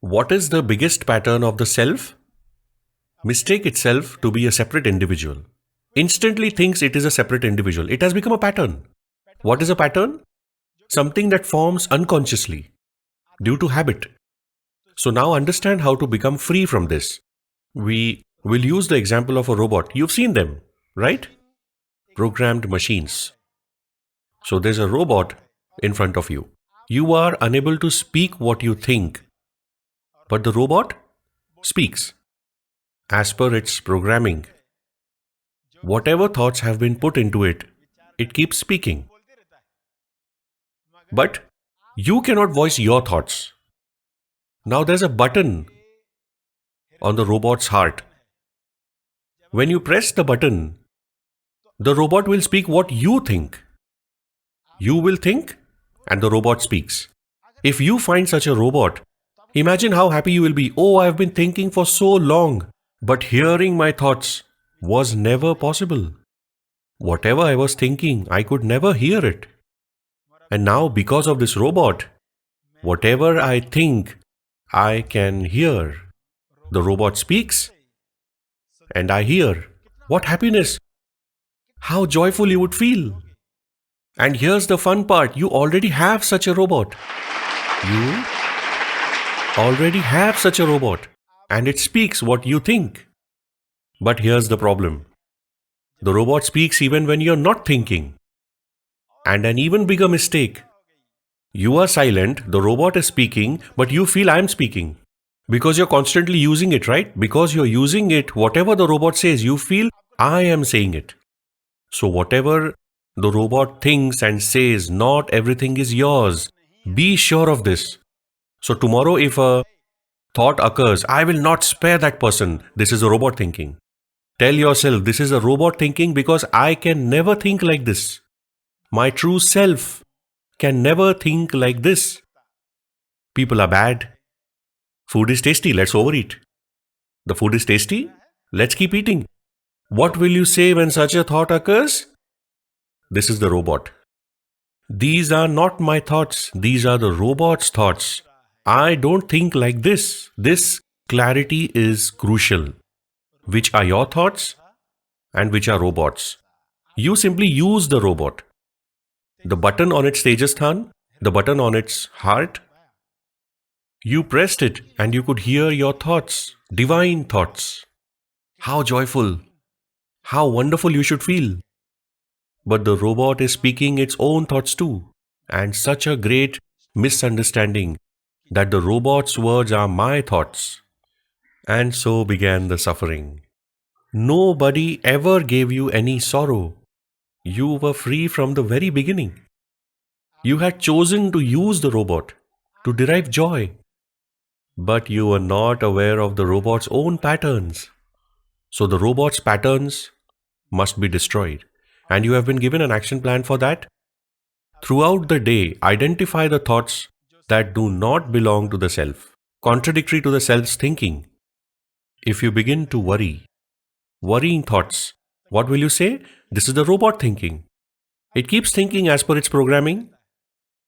What is the biggest pattern of the self? Mistake itself to be a separate individual. Instantly thinks it is a separate individual. It has become a pattern. What is a pattern? Something that forms unconsciously due to habit. So now understand how to become free from this. We will use the example of a robot. You've seen them, right? Programmed machines. So there's a robot in front of you. You are unable to speak what you think, but the robot speaks as per its programming. Whatever thoughts have been put into it, it keeps speaking. But you cannot voice your thoughts. Now there's a button on the robot's heart. When you press the button, the robot will speak what you think. You will think and the robot speaks. If you find such a robot, imagine how happy you will be. Oh, I've been thinking for so long, but hearing my thoughts was never possible. Whatever I was thinking, I could never hear it. And now, because of this robot, whatever I think, I can hear. The robot speaks, and I hear. What happiness! How joyful you would feel! And here's the fun part, you already have such a robot. You already have such a robot, and it speaks what you think. But here's the problem. The robot speaks even when you're not thinking. And an even bigger mistake. You are silent, the robot is speaking, but you feel I'm speaking. Because you're constantly using it, right? Because you're using it, whatever the robot says, you feel I am saying it. So whatever the robot thinks and says, not everything is yours. Be sure of this. So tomorrow if a thought occurs, I will not spare that person. This is a robot thinking. Tell yourself, this is a robot thinking because I can never think like this. My true self can never think like this. People are bad. Food is tasty, let's overeat. The food is tasty, let's keep eating. What will you say when such a thought occurs? This is the robot. These are not my thoughts, these are the robot's thoughts. I don't think like this. This clarity is crucial. Which are your thoughts and which are robots? You simply use the robot. The button on its Tejasthan, the button on its heart, you pressed it and you could hear your thoughts, divine thoughts. How joyful, how wonderful you should feel. But the robot is speaking its own thoughts too. And such a great misunderstanding that the robot's words are my thoughts. And so began the suffering. Nobody ever gave you any sorrow. You were free from the very beginning. You had chosen to use the robot to derive joy. But you were not aware of the robot's own patterns. So the robot's patterns must be destroyed. And you have been given an action plan for that. Throughout the day, identify the thoughts that do not belong to the self, contradictory to the self's thinking. If you begin to worrying thoughts, what will you say? This is the robot thinking. It keeps thinking as per its programming,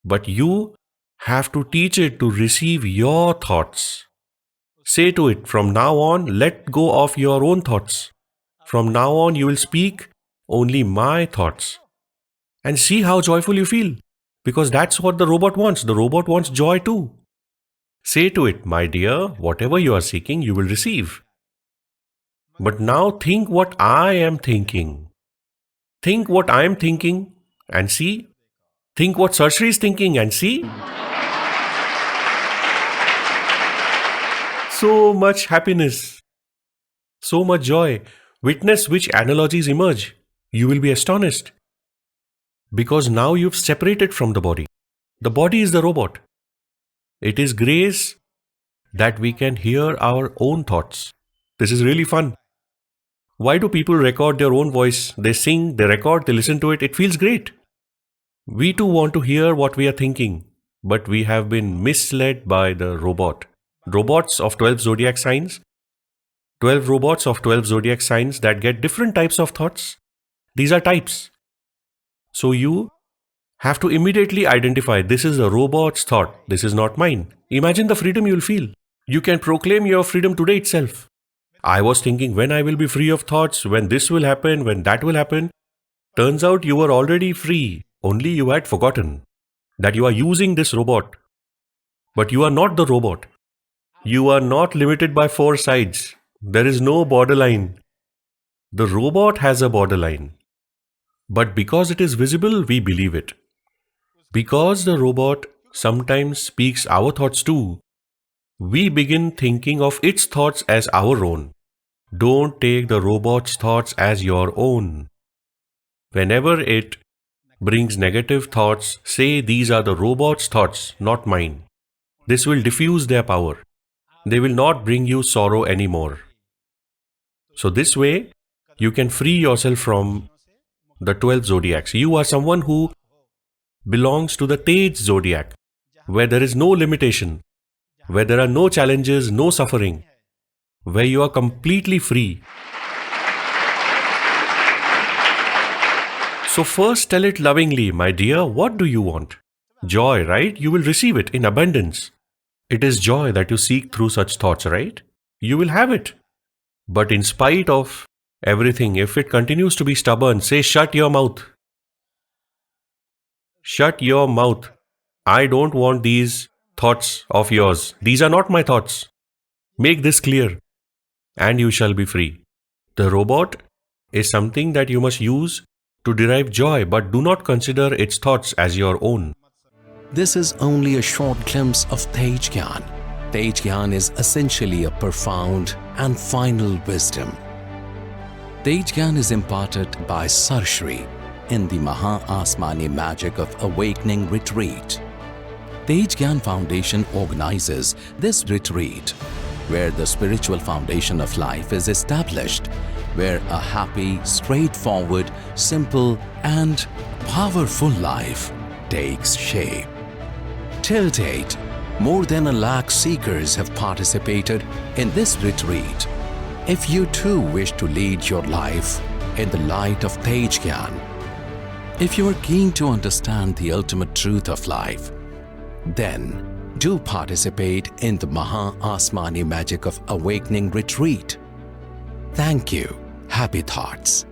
but you have to teach it to receive your thoughts. Say to it, from now on, let go of your own thoughts. From now on, you will speak only my thoughts. And see how joyful you feel. Because that's what the robot wants. The robot wants joy too. Say to it, my dear, whatever you are seeking, you will receive. But now think what I am thinking. Think what I am thinking and see. Think what Sarshri is thinking and see. So much happiness. So much joy. Witness which analogies emerge. You will be astonished. Because now you've separated from the body. The body is the robot. It is grace that we can hear our own thoughts. This is really fun. Why do people record their own voice? They sing, they record, they listen to it. It feels great. We too want to hear what we are thinking, but we have been misled by the robot. Robots of 12 zodiac signs. 12 robots of 12 zodiac signs that get different types of thoughts. These are types. So you have to immediately identify this is a robot's thought. This is not mine. Imagine the freedom you will feel. You can proclaim your freedom today itself. I was thinking when I will be free of thoughts, when this will happen, when that will happen. Turns out you were already free, only you had forgotten that you are using this robot. But you are not the robot. You are not limited by four sides. There is no borderline. The robot has a borderline. But because it is visible, we believe it. Because the robot sometimes speaks our thoughts too, we begin thinking of its thoughts as our own. Don't take the robot's thoughts as your own. Whenever it brings negative thoughts, say these are the robot's thoughts, not mine. This will diffuse their power. They will not bring you sorrow anymore. So this way, you can free yourself from the 12 zodiacs. You are someone who belongs to the Tej zodiac, where there is no limitation, where there are no challenges, no suffering, where you are completely free. So first tell it lovingly, my dear, what do you want? Joy, right? You will receive it in abundance. It is joy that you seek through such thoughts, right? You will have it. But in spite of everything, if it continues to be stubborn, say, shut your mouth. Shut your mouth. I don't want these thoughts of yours. These are not my thoughts. Make this clear, and you shall be free. The robot is something that you must use to derive joy, but do not consider its thoughts as your own. This is only a short glimpse of Tej Gyan. Tej Gyan is essentially a profound and final wisdom. Tej Gyan is imparted by Sarshri in the Maha Asmani Magic of Awakening Retreat. Tej Gyan Foundation organizes this retreat, where the spiritual foundation of life is established, where a happy, straightforward, simple and powerful life takes shape. Till date, more than 1,00,000 seekers have participated in this retreat. If you too wish to lead your life in the light of Tej Gyan, if you are keen to understand the ultimate truth of life, then do participate in the Maha Asmani Magic of Awakening Retreat. Thank you. Happy thoughts.